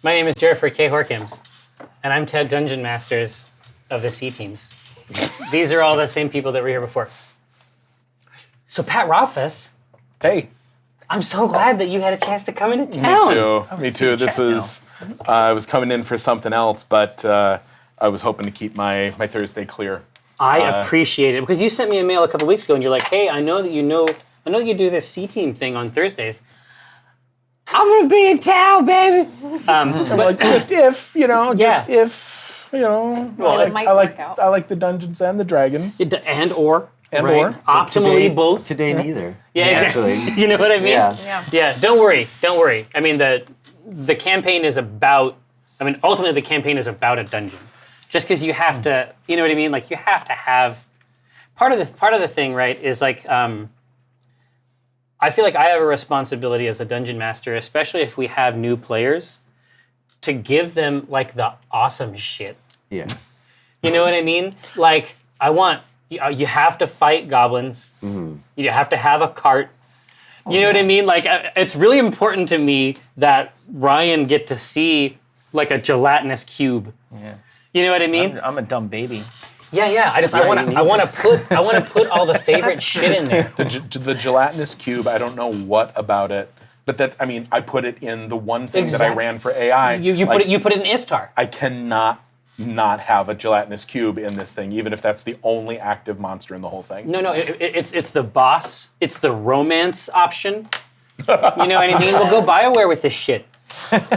My name is Jeffrey K. Horkins, and I'm Ted Dungeon Masters of the C Teams. These are all the same people that were here before. So Pat Rothfuss, Hey. I'm so glad that you had a chance to come into town. Me too. This is, I was coming in for something else, but I was hoping to keep my Thursday clear. I appreciate it because you sent me a mail a couple weeks ago and you're like, hey, I know that you do this C Team thing on Thursdays. I'm gonna be in town, baby. I'm like, just if, Well, I like the Dungeons and the Dragons. Or. Optimally today, both. Today neither. Yeah, exactly. Actually. You know what I mean? Yeah. Don't worry. I mean, the campaign is ultimately the campaign is about a dungeon. Just because you have to, you know what I mean? Like, you have to have, part of the thing, right, is like, I feel like I have a responsibility as a dungeon master, especially if we have new players, to give them, like, the awesome shit. Yeah. You know what I mean? Like, you have to fight goblins. Mm-hmm. You have to have a cart. You know what I mean? Like, it's really important to me that Ryan get to see, like, a gelatinous cube. Yeah. You know what I mean? I'm a dumb baby. Yeah. I want to put all the favorite shit in there. The gelatinous cube, I don't know what about it, but I put it in the one thing that I ran for AI. You put it in Istar. I cannot not have a gelatinous cube in this thing, even if that's the only active monster in the whole thing. No, it's the boss. It's the romance option. You know what I mean? We'll go BioWare with this shit.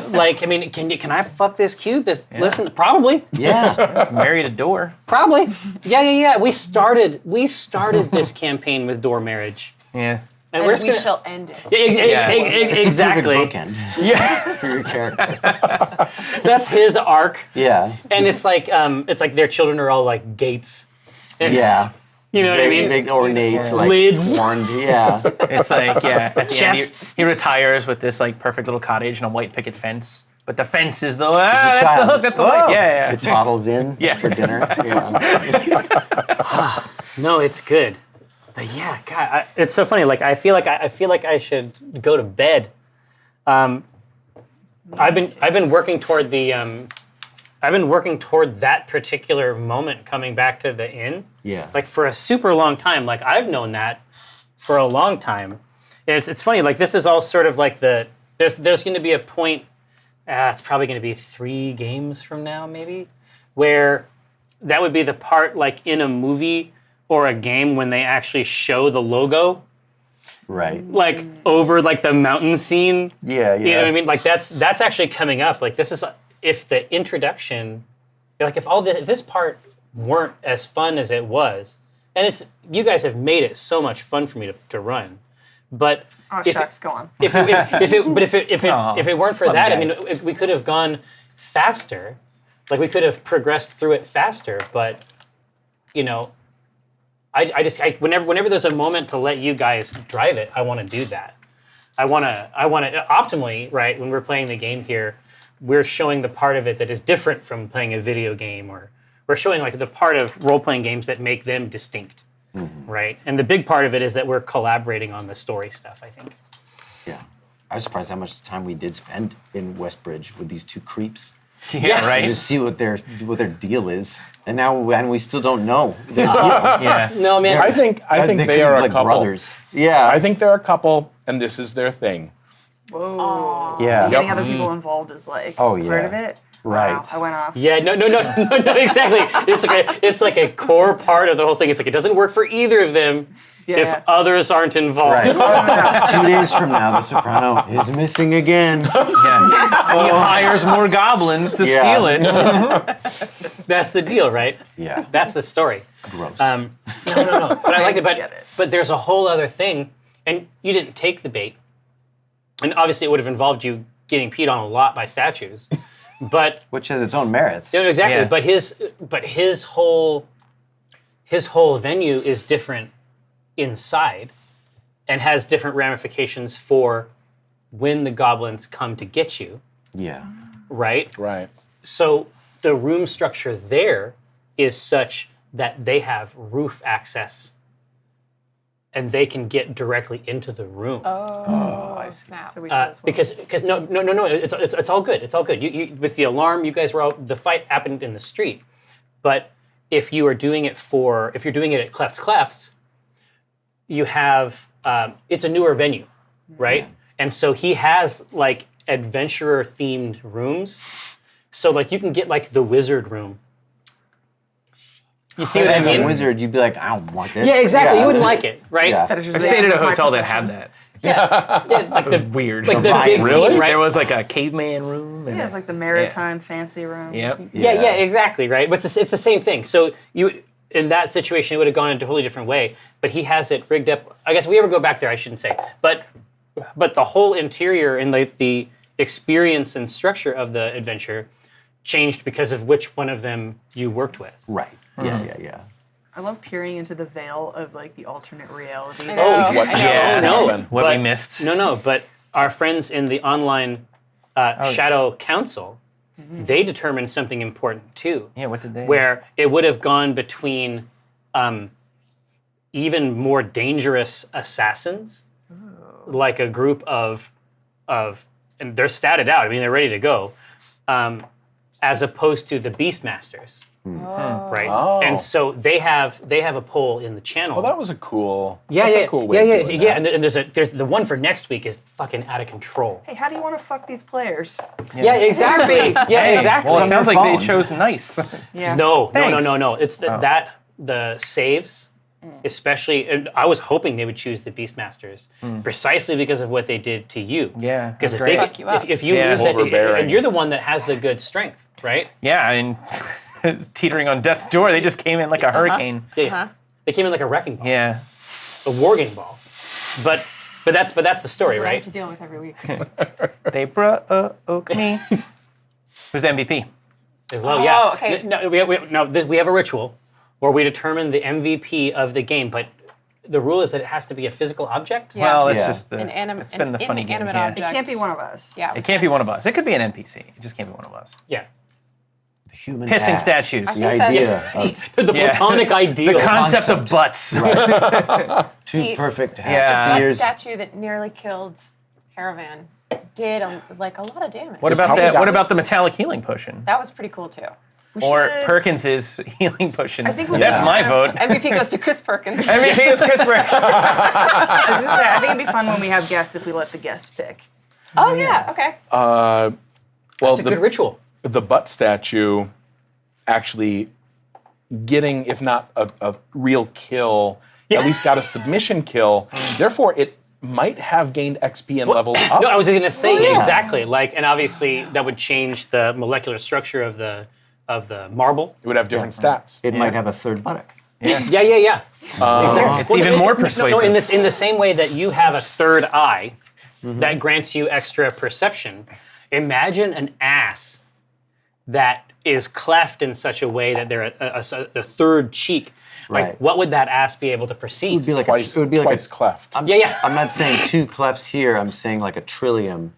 Like, I mean, can I fuck this cube? Listen, probably. Yeah. Married a door. Probably. Yeah. We started this campaign with door marriage. Yeah. And we shall end it. Exactly. It's a perfect bookend. Yeah. For your character. That's his arc. Yeah. And it's like their children are all like gates. And, Yeah. You know what I mean? Big ornate, like Lids. orange. Yeah. It's like, at the end, Chests. he retires with this like perfect little cottage and a white picket fence. But the fence is that's the hook, that's the hook. Yeah. It toddles in for dinner. Yeah. No, it's good. But yeah, God, it's so funny. Like I feel like I should go to bed. I've been working toward that particular moment coming back to the inn. Yeah. Like for a super long time. Like I've known that for a long time. It's funny. Like this is all sort of like there's going to be a point. It's probably going to be 3 games from now, maybe, where that would be the part like in a movie or a game when they actually show the logo. Right. Like over like the mountain scene. Yeah. You know what I mean? Like that's actually coming up. Like this is if the introduction, like if this part weren't as fun as it was, and you guys have made it so much fun for me to run, but Go on. If it weren't for that, guys. I mean, we could have gone faster, like we could have progressed through it faster. But you know, whenever there's a moment to let you guys drive it, I want to do that. I want to optimally, right? When we're playing the game here, we're showing the part of it that is different from playing a video game, or we're showing like the part of role-playing games that make them distinct, right? And the big part of it is that we're collaborating on the story stuff, I think. Yeah. I was surprised how much time we did spend in Westbridge with these 2 creeps. Yeah, right? To see what their deal is, and we still don't know their deal. Yeah. No, man. I think they are a couple. Brothers. Yeah. I think they're a couple, and this is their thing. Whoa. Yeah. Getting other people involved is like part of it. Right. Wow, I went off. Yeah, no, exactly. It's like a core part of the whole thing. It's like it doesn't work for either of them if others aren't involved. Right. 2 days from now, the Soprano is missing again. Yeah. He hires more goblins to steal it. That's the deal, right? Yeah. That's the story. Gross. No. But I liked it. But there's a whole other thing, and you didn't take the bait. And obviously, it would have involved you getting peed on a lot by statues. But which has its own merits. No, exactly. Yeah. But his whole venue is different inside, and has different ramifications for when the goblins come to get you. Yeah. Right? Right. So the room structure there is such that they have roof access and they can get directly into the room. Oh, snap. So we chose one. Because no, it's all good. It's all good. You with the alarm, you guys were all, the fight happened in the street, but if you're doing it at Clef's, you have it's a newer venue, right? And so he has like adventurer themed rooms, so like you can get like the wizard room. You see what I As mean? a wizard, you'd be like, I don't want this. Yeah, exactly. You wouldn't like it, right? Yeah. Fetishization I stayed at a of my hotel that profession. had that. Yeah, like It was weird. like the big Really? theme, right? There was like a caveman room. And Yeah, it's like the maritime fancy room. Yep. Yeah, exactly, right? But it's the same thing. So you, in that situation, it would have gone in a totally different way. But he has it rigged up. I guess if we ever go back there, I shouldn't say. But the whole interior and the experience and structure of the adventure changed because of which one of them you worked with. Right. Yeah. I love peering into the veil of like the alternate reality. I know. What? I know. Yeah. Oh no! happened? What we But- missed. No, but our friends in the online Shadow Council, they determined something important too. Yeah, what did they? Where it would have gone between even more dangerous assassins, like a group of, and they're statted out. I mean, they're ready to go, as opposed to the Beastmasters, right? Oh. And so they have a poll in the channel. Well, that was a cool. Yeah, that's yeah, a cool way yeah, of doing yeah. that. And there's the one for next week is fucking out of control. Hey, how do you want to fuck these players? Yeah, exactly. Yeah, Hey, exactly. Well, it On sounds their like they phone. chose nice. Yeah. No. Thanks. It's the saves, especially. And I was hoping they would choose the Beastmasters precisely because of what they did to you. Yeah, Because if great. they Fuck you up. if you Yeah. lose it, Overbearing. and you're the one that has the good strength, right? Yeah, I mean, it's teetering on death's door. They just came in like a hurricane. Yeah. They came in like a wrecking ball, Yeah. a warging ball. But that's the story, That's what I have right? to deal with every week. They broke me. Who's the MVP? Is low, yeah. Oh, okay. We have a ritual where we determine the MVP of the game, but the rule is that it has to be a physical object. Yeah. Well, it's Yeah. just the. It's been the funny game. inanimate Yeah. object. It can't be one of us. Yeah. It can't be one of us. It could be an NPC. It just can't be one of us. Yeah. The human Pissing ass. statues. I The think that- idea of The Yeah. platonic ideal. The concept of butts. two The- perfect half Yeah. That spheres. statue that nearly killed Caravan did like a lot of damage. What about How that? many What dots? about the metallic healing potion? That was pretty cool too. Or should- Perkins's healing potion? I think we That's should my have- vote. MVP goes to Chris Perkins. MVP is Chris Perkins. I was gonna say, I think it'd be fun when we have guests if we let the guests pick. Oh yeah. Okay. Well, It's a good ritual. the butt statue actually getting, if not a real kill, at least got a submission kill. Therefore, it might have gained XP and leveled up. No, I was going to say yeah. exactly. Like, and obviously that would change the molecular structure of the marble. It would have different stats. It might have a third buttock. Yeah. Exactly. It's even more persuasive. In the same way that you have a third eye that grants you extra perception, imagine an ass that is cleft in such a way that they're a third cheek. Like, Right. what would that ass be able to It perceive? would be like Twice, it would be like twice cleft. Yeah. I'm not saying two clefts here. I'm saying like a trillium,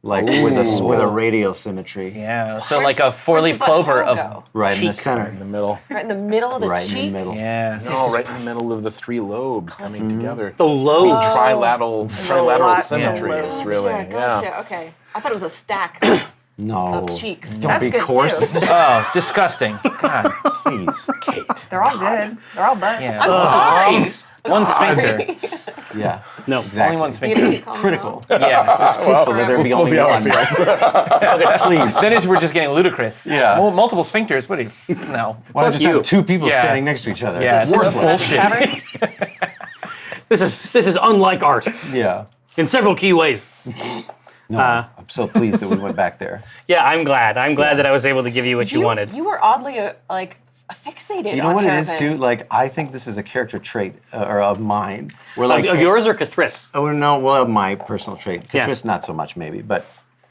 like with a radial symmetry. Yeah. So Where's- like a four-leaf where's the clover butthole of go? Right in the cheek. center. In the middle. Right in the middle of the Right cheek. in the middle. Yeah. No, right in the middle of the three lobes coming together. the lobe. Trilateral Lots of symmetries, lobes. really. Gotcha, Yeah. gotcha. Okay. I thought it was a stack No. of cheeks. Don't That's be good, coarse, too. Oh, disgusting. God. please. Kate. They're all good. They're all butts. Yeah. I'm sorry. One sphincter. Yeah. No. Exactly. Only one You sphincter. gotta keep calm Critical. Yeah. Critical that there be only one. Please. Then we're just getting ludicrous. Yeah. Well, multiple sphincters. What do you? No. Why not just you. have two people Yeah. standing next to each other? Yeah. This is Worthless. bullshit. This is unlike art Yeah. in several key ways. No, I'm so pleased that we went back there. Yeah, I'm glad. I'm glad that I was able to give you what you wanted. You were oddly fixated. You know on what it is Caravan. too? Like I think this is a character trait or of mine. Where like Of yours or Cathris? Oh no, well my personal trait. Yeah. Chris not so much maybe, but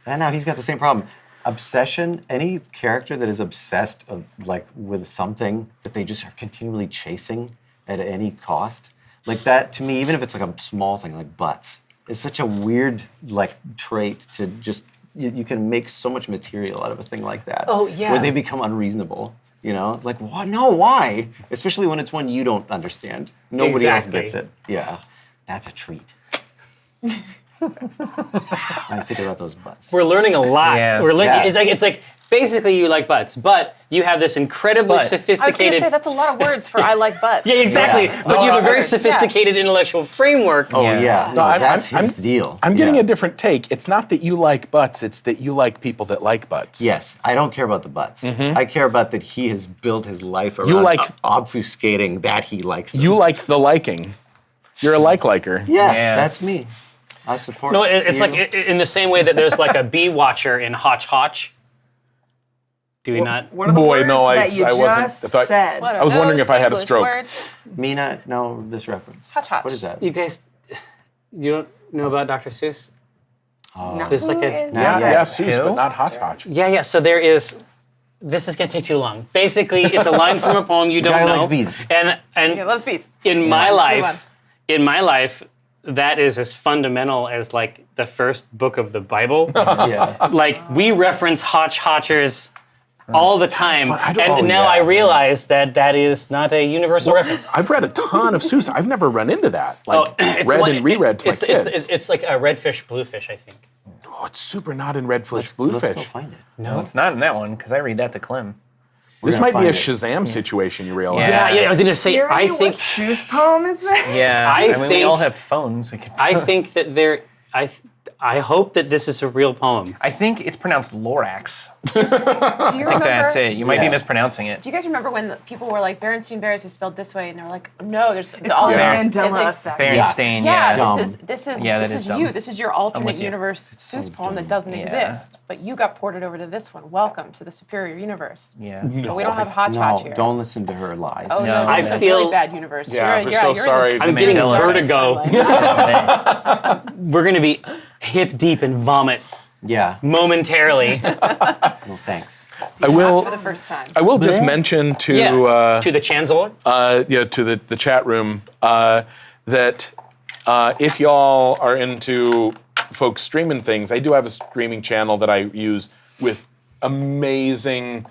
and now he's got the same problem. Obsession. Any character that is obsessed of like with something that they just are continually chasing at any cost, like that to me, even if it's like a small thing like butts, is such a weird like trait to just. You can make so much material out of a thing like that. Oh, yeah. Where they become unreasonable. You know, like what? No, why? Especially when it's one you don't understand. Nobody else Exactly. gets it. Yeah, that's a treat. I think about those butts. We're learning a lot. Yeah. We're learning. Yeah. It's like basically you like butts, but you have this incredibly But- I was going to sophisticated. say that's a lot of words for I like butts. yeah, exactly. Yeah. But you have a very Yeah. sophisticated intellectual framework. Oh Yeah. yeah, no, I'm- that's I'm- his deal. I'm getting Yeah. a different take. It's not that you like butts, it's that you like people that like butts. Yes, I don't care about the butts. I care about that he has built his life around like- obfuscating that he likes them. You like the liking. You're a liker. Yeah, Yeah. that's me. I support. No, it's you. like in the same way that there's like a bee watcher in Hotch Hotch. Do we not? What are the Boy, words no, that you I wasn't- just I thought- said? What are I was wondering those if I had a English stroke. words? Mina, no, this reference. Hotch Hotch. What is that? You guys, you don't know about Dr. Seuss? Oh. There's like Who a is- Yeah. Yeah, Seuss, Who? but not Hotch Hotch. yeah. So there is. This is gonna take too long. Basically, it's a line from a poem you The don't guy know. likes bees. And Yeah, loves bees. in my Let's move life, that is as fundamental as like the first book of the Bible. Yeah. Like we reference Hotch Hotchers all the time, fun. I don't- and oh, now yeah. I realize that that is not a universal reference. I've read a ton of Seuss. I've never run into that. Like, it's read one- and reread to my it's, kids. It's like a redfish, bluefish, I think. Oh, it's super not in Redfish Let's go Bluefish. find it. No, it's not in that one because I read that to Clem. This gonna might be a find it. Shazam situation, you realize. Yeah, I was gonna say. Siri, I think. what Seuss poem is this? Yeah, I I mean we think- all have phones. We could. I think that there. I hope that this is a real poem. I think it's pronounced Lorax. Do you remember? That's it. You might be Yeah. mispronouncing it. Do you guys remember when the people were like Berenstein Bears is spelled this way, and they were like, no, there's It's all called the this. Mandela it's like- effect. Berenstain, Yeah, yeah. Dumb. this is Yeah, that this is is dumb. you. This is your alternate with you. universe Seuss poem that doesn't Yeah. exist, but you got ported over to this one. Welcome to the superior universe. Yeah. But we don't have Hotch Hotch No, here. don't listen to her lies. Oh No, no, I this is a feel- really bad universe. Yeah, you're we're so in the- sorry. I'm getting Mandela vertigo. timeline. We're gonna be hip deep in vomit Yeah. momentarily. Well, thanks. I will. for the first time. I will just mention to Yeah, to the Chancellor. to the chat room that if y'all are into folks streaming things, I do have a streaming channel that I use with amazing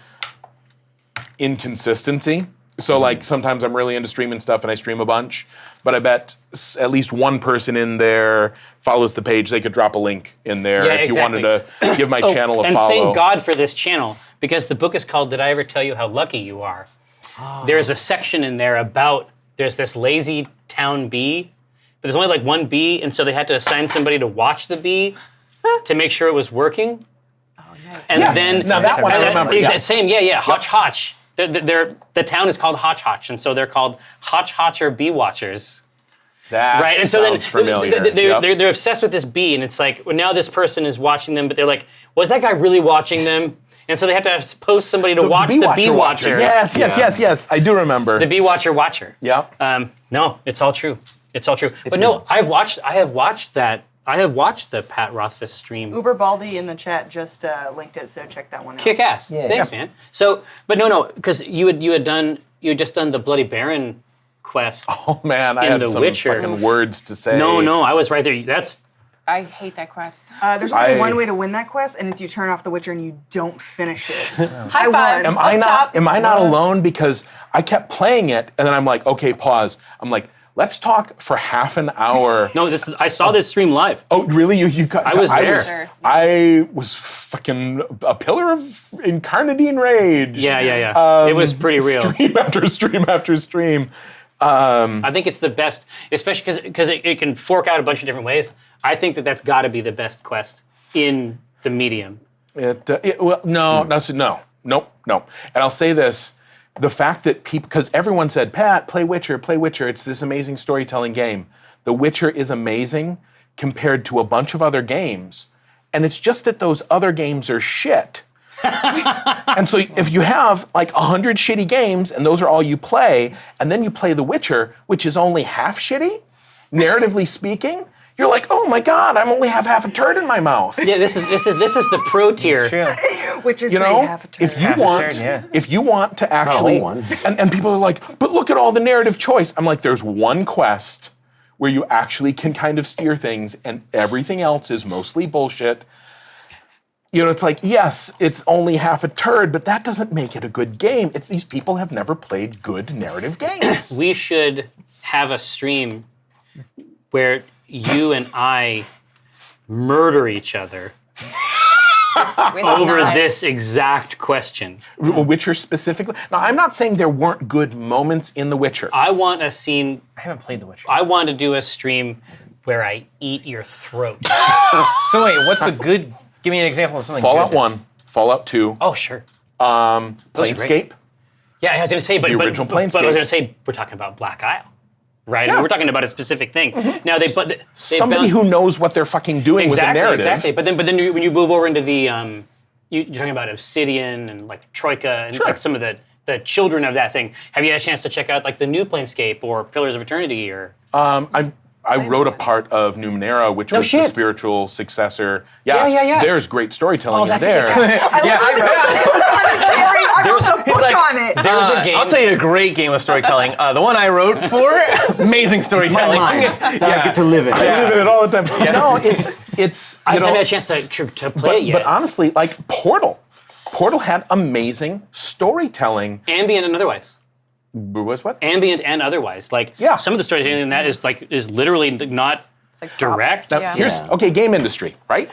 inconsistency. So like sometimes I'm really into streaming stuff and I stream a bunch, but I bet at least one person in there follows the page. They could drop a link in there Yeah, if you wanted exactly. to give my channel a and follow. thank God for this channel, because the book is called Did I Ever Tell You How Lucky You Are? There's a section in there about, there's this lazy town bee, but there's only like one bee, and so they had to assign somebody to watch the bee to make sure it was working. And Yes. then Now that one I remember, yeah. Same, yeah. Hotch Hotch. The town is called Hotch Hotch, and so they're called Hotch Hotcher Bee Watchers. That Right, and so then sounds familiar. they're obsessed with this bee, and it's like, well, now this person is watching them, but they're like, was that guy really watching them? And so they have to post somebody to watch the bee watcher. Yes. I do remember. The bee watcher. Yeah. No, it's all true. It's all true. But no, real. I have watched the Pat Rothfuss stream. Uber Baldy in the chat just linked it, so check that one out. Kick ass. Thanks, man. So, but no, because you had just done the Bloody Baron quest. Oh man, I in had The some Witcher. fucking words to say. No, I was right there. That's I hate that quest. There's only I- one way to win that quest, and it's you turn off The Witcher and you don't finish it. High five. won. Am I not alone? Because I kept playing it, and then I'm like, okay, pause. I'm like, let's talk for half an hour. no. I saw this stream live. Oh, really? You got, I was there. Sure. I was fucking a pillar of incarnadine rage. Yeah. It was pretty real. Stream after stream after stream. I think it's the best, especially because it can fork out a bunch of different ways. I think that's got to be the best quest in the medium. Nope. And I'll say this: the fact that people, because everyone said, Pat, play Witcher. It's this amazing storytelling game. The Witcher is amazing compared to a bunch of other games, and it's just that those other games are shit. And so if you have like 100 shitty games and those are all you play, and then you play The Witcher, which is only half shitty, narratively speaking, you're like, oh my God, I only have half a turd in my mouth. Yeah, this is the pro tier. True. Witcher You 3 know, half a turn. if you Half a want, turn, yeah. if you want to a whole actually, one. and people are like, but look at all the narrative choice. I'm like, there's one quest where you actually can kind of steer things, and everything else is mostly bullshit. it's like, yes, it's only half a turd, but that doesn't make it a good game. It's these people have never played good narrative games. We should have a stream where you and I murder each other over this exact question. Witcher specifically. Now, I'm not saying there weren't good moments in The Witcher. I want a scene. I haven't played The Witcher. I want to do a stream where I eat your throat. So wait, what's a good? Give me an example of something. Fallout good. 1, Fallout 2, Oh, sure. Planescape. Yeah, I was going to say, but original but I was Planescape. going to say we're talking about Black Isle, right? I mean, we're talking about a specific thing. Now they Somebody who knows what they're fucking doing with the narrative. Exactly. But then when you move over into the you're talking about Obsidian and like Troika and like some of the children of that thing. Have you had a chance to check out like the new Planescape or Pillars of Eternity or? I wrote a part of Numenera, which was the spiritual successor. Yeah. There's great storytelling in that's there. I wrote a book on it. There's a game. I'll tell you a great game of storytelling. The one I wrote for, amazing My storytelling. mind that I get to live in. I live in it all the time. No, it's I haven't had a chance to play it yet. But honestly, like Portal had amazing storytelling. Ambient and otherwise. Was what? Ambient and otherwise. Like some of the storytelling in that is literally not like direct. props, yeah. Here's game industry, right?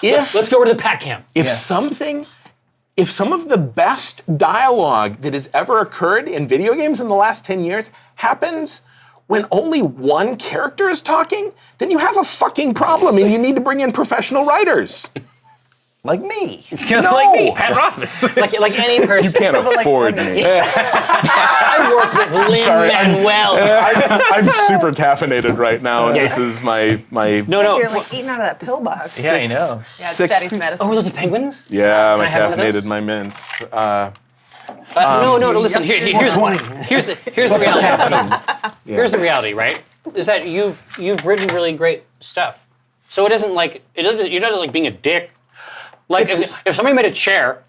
Let's go over to the Pack Cam. If some of the best dialogue that has ever occurred in video games in the last 10 years happens when only one character is talking, then you have a fucking problem and you need to bring in professional writers. Like me. Like me, Pat Rothfuss. like any person. You can't afford me. I work with Lin-Manuel. I'm super caffeinated right now, and this is my No. You're like eating out of that pill box. Yeah, I know. Yeah, it's Daddy's medicine. Oh, were those the penguins? Yeah, my I have one of those? caffeinated my mints. No. Listen. Here's the reality. Here's the reality, right? Is that you've written really great stuff. So it isn't like you're not like being a dick. Like if somebody made a chair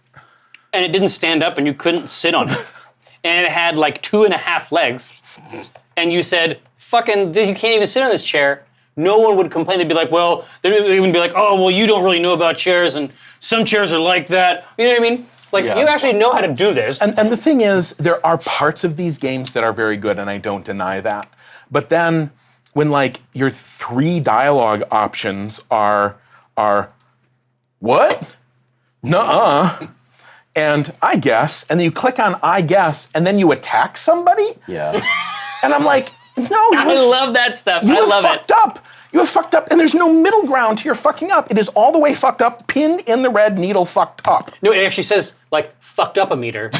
and it didn't stand up and you couldn't sit on it, and it had like 2.5 legs, and you said, "Fucking, you can't even sit on this chair." No one would complain. They'd be like, "Well," they'd even be like, "Oh, well, you don't really know about chairs, and some chairs are like that." You know what I mean? Like you actually know how to do this. And the thing is, there are parts of these games that are very good, and I don't deny that. But then when like your 3 dialogue options are what? Nuh-uh. And I guess, and then you click on I guess, and then you attack somebody? Yeah. And I'm like, no, I love that stuff. I love it. fucked up. You have fucked up, and there's no middle ground to your fucking up. It is all the way fucked up, pinned in the red, needle fucked up. No, it actually says like "fucked up" a meter,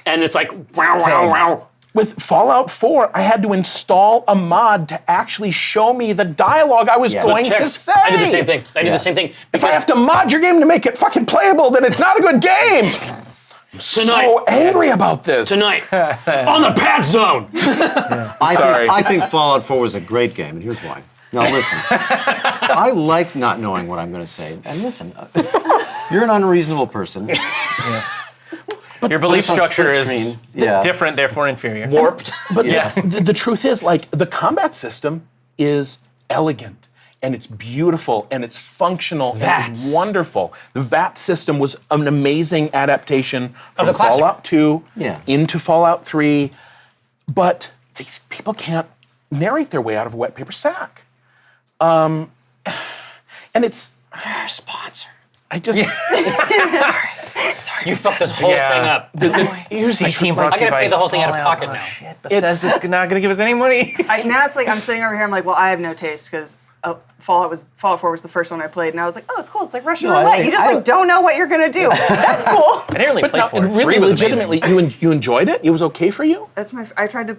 and it's like wow, wow, wow. With Fallout 4, I had to install a mod to actually show me the dialogue I was going to say. I did the same thing. I did the same thing. If I have to mod your game to make it fucking playable, then it's not a good game. I'm so angry about this. Tonight on the Pat Zone. I think Fallout 4 was a great game, and here's why. Now listen, I like not knowing what I'm going to say. And listen, you're an unreasonable person. Your belief on structure split is screen. Yeah. different, therefore inferior. Warped. But the truth is, like, the combat system is elegant, and it's beautiful, and it's functional, and it's wonderful. The VAT system was an amazing adaptation from the classic. Fallout 2 Yeah. into Fallout 3, but these people can't narrate their way out of a wet paper sack. And it's... Our sponsor. I just... You fucked this whole thing up. Here's the team truth. brought I to you gotta by pay the whole thing out of Fallout. pocket Oh, now. shit, Bethesda's not going to give us any money. Now it's like I'm sitting over here. I'm like, well, I have no taste because Fallout 4 was the first one I played, and I was like, oh, it's cool. It's like Russian roulette. You just don't know what you're gonna do. That's cool. I didn't really play for it. Really, 3 was legitimately, amazing. you enjoyed it? It was okay for you? That's I tried to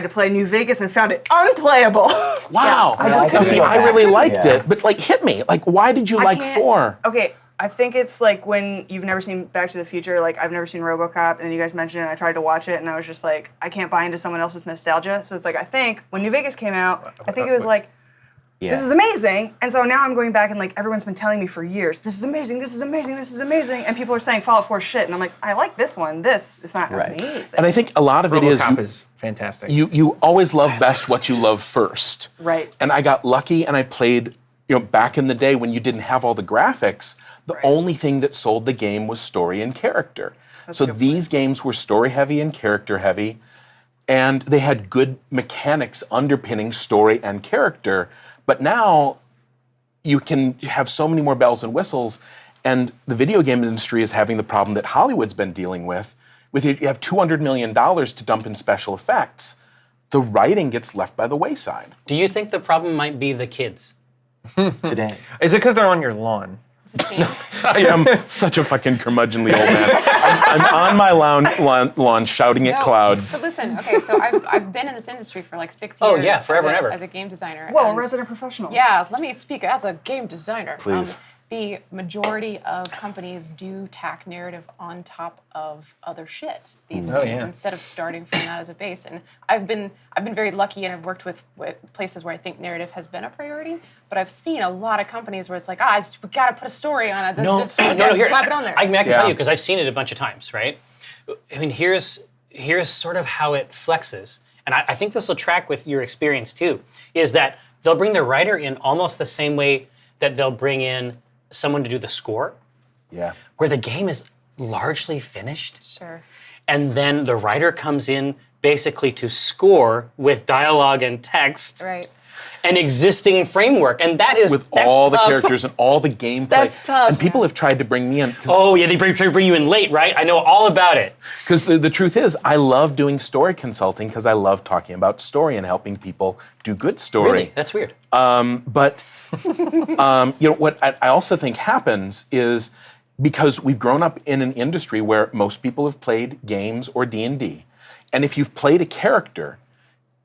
play New Vegas and found it unplayable. Wow. I just couldn't See, go I back. really liked Yeah. it, but like, hit me. Like, why did you like can't- 4? Okay, I think it's like when you've never seen Back to the Future, like I've never seen RoboCop, and then you guys mentioned it, and I tried to watch it, and I was just like, I can't buy into someone else's nostalgia. So it's like, I think when New Vegas came out, I think it was like, this is amazing. And so now I'm going back and like everyone's been telling me for years, this is amazing, this is amazing, this is amazing. And people are saying Fallout 4 is shit. And I'm like, I like this one. This is not amazing. And I think a lot of it RoboCop is is fantastic. you always love best what you love first. Right. And I got lucky and I played back in the day when you didn't have all the graphics, the only thing that sold the game was story and character. So these games were story heavy and character heavy, and they had good mechanics underpinning story and character. But now you can have so many more bells and whistles, and the video game industry is having the problem that Hollywood's been dealing with. You have $200 million to dump in special effects. The writing gets left by the wayside. Do you think the problem might be the kids? Today. Is it because they're on your lawn? It's a chance. I am such a fucking curmudgeonly old man. I'm on my lawn shouting at clouds. So listen, okay, so I've been in this industry for like 6 years. Oh, yeah, forever and ever. As a game designer. Whoa, and resident professional. Yeah, let me speak as a game designer. Please. The majority of companies do tack narrative on top of other shit these days instead of starting from that as a base. And I've been very lucky, and I've worked with places where I think narrative has been a priority. But I've seen a lot of companies where it's like, we got to put a story on it. No, here, slap it on there. I can tell you because I've seen it a bunch of times, right? I mean, here's sort of how it flexes. And I think this will track with your experience too, is that they'll bring the writer in almost the same way that they'll bring in someone to do the score, where the game is largely finished. Sure. And then the writer comes in basically to score with dialogue and text. Right. An existing framework, and that's all tough. the characters and all the gameplay. That's tough. And people have tried to bring me in. Oh yeah, they try to bring you in late, right? I know all about it. Because the truth is, I love doing story consulting because I love talking about story and helping people do good story. Really, that's weird. But what I also think happens is because we've grown up in an industry where most people have played games or D&D, and if you've played a character,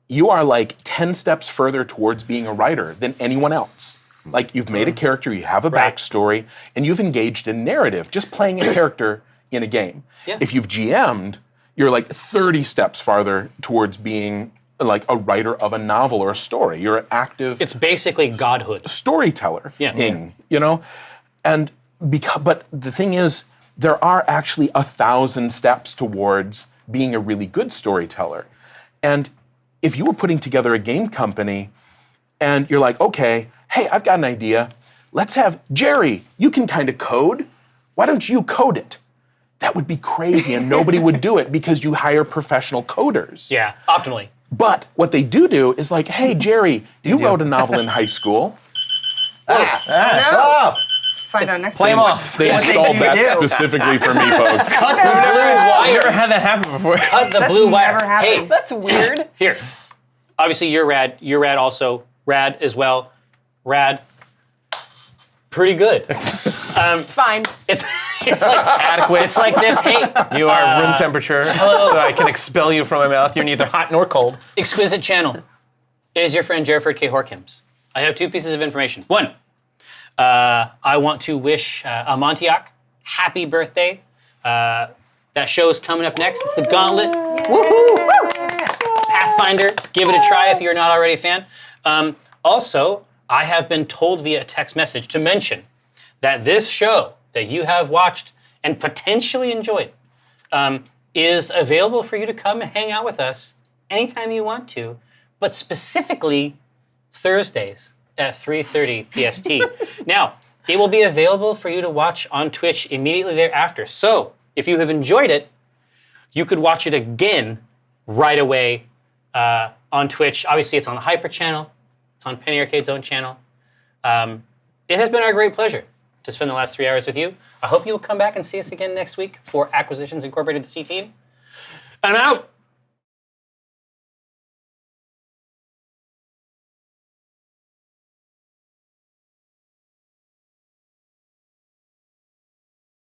you are like 10 steps further towards being a writer than anyone else. Like you've made a character, you have a backstory, and you've engaged in narrative, just playing a character in a game. Yeah. If you've GM'd, you're like 30 steps farther towards being like a writer of a novel or a story. You're an active It's basically godhood. storyteller. Yeah. And but the thing is, there are actually 1,000 steps towards being a really good storyteller. And if you were putting together a game company and you're like, okay, hey, I've got an idea. Let's have Jerry, you can kind of code. Why don't you code it? That would be crazy and nobody would do it because you hire professional coders. Yeah, optimally. But what they do is like, hey, Jerry, you wrote a novel in high school. Find out next Play time. them off. They installed that specifically for me, folks. Cut the blue I've never wire. had that happen before. Cut the blue wire. never happened. Hey, That's weird. here. Obviously, you're rad. You're rad also. Rad as well. Rad. Pretty good. Fine. It's like Adequate. It's like this. Hey, You are room temperature, so I can expel you from my mouth. You're neither hot nor cold. exquisite channel. It is your friend Jerford K. Horkims. I have 2 pieces of information. 1, I want to wish Amontiak happy birthday. That show is coming up next. It's the Gauntlet. Woohoo! Pathfinder. Give it a try if you're not already a fan. Also, I have been told via text message to mention that this show that you have watched and potentially enjoyed is available for you to come and hang out with us anytime you want to, but specifically Thursdays at 3:30 PST. Now, it will be available for you to watch on Twitch immediately thereafter. So, if you have enjoyed it, you could watch it again right away on Twitch. Obviously, it's on the Hyper channel. It's on Penny Arcade's own channel. It has been our great pleasure to spend the last 3 hours with you. I hope you will come back and see us again next week for Acquisitions Incorporated, the C-Team. And I'm out.